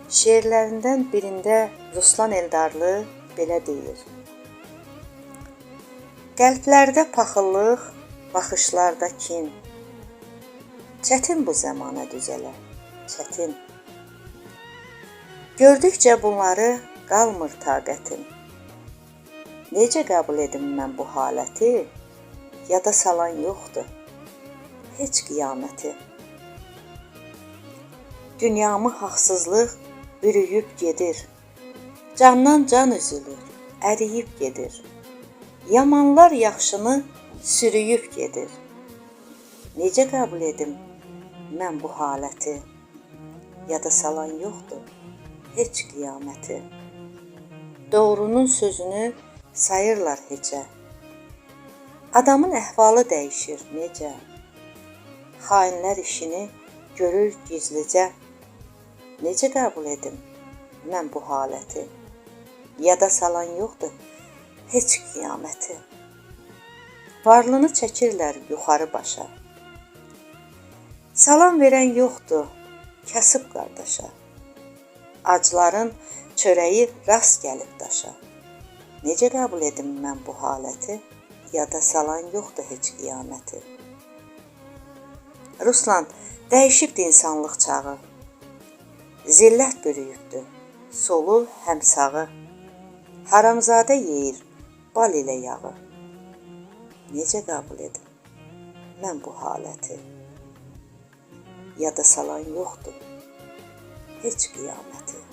Şeirlərindən birində Ruslan Eldarlı belə deyir: Qəlblərdə paxıllıq, baxışlarda kin. Çətin bu zəmanə düzələ, çətin. Gördükcə bunları qalmır taqətim. Necə qəbul edim mən bu haləti? Yada salan yoxdur heç qiyaməti. Dünyamı haqsızlıq bürüyüb gedir. Candan can üzülür, əriyib gedir. Yamanlar yaxşını sürüyüb gedir. Necə qəbul edim mən bu haləti? Yada salan yoxdur heç qiyaməti. Doğrunun sözünü sayırlar heçə. Adamın əhvalı dəyişir necə? Xainlər işini görür gizlicə. Necə qəbul edim mən bu haləti? Yada salan yoxdur heç qiyaməti. Varlını çəkirlər yuxarı başa. Salam verən yoxdur kasıb qardaşa. Acların çörəyi rast gəlib daşa. Necə qəbul edim mən bu haləti? Yada salan yoxdur heç qiyaməti. Ruslan, dəyişibdi insanlıq çağı. Zillət bürüyübdü solu həm sağı. Haramzadə yeyir bal ilə yağı. Necə qəbul edim mən bu haləti? Yada salan yoxdur heç qiyaməti.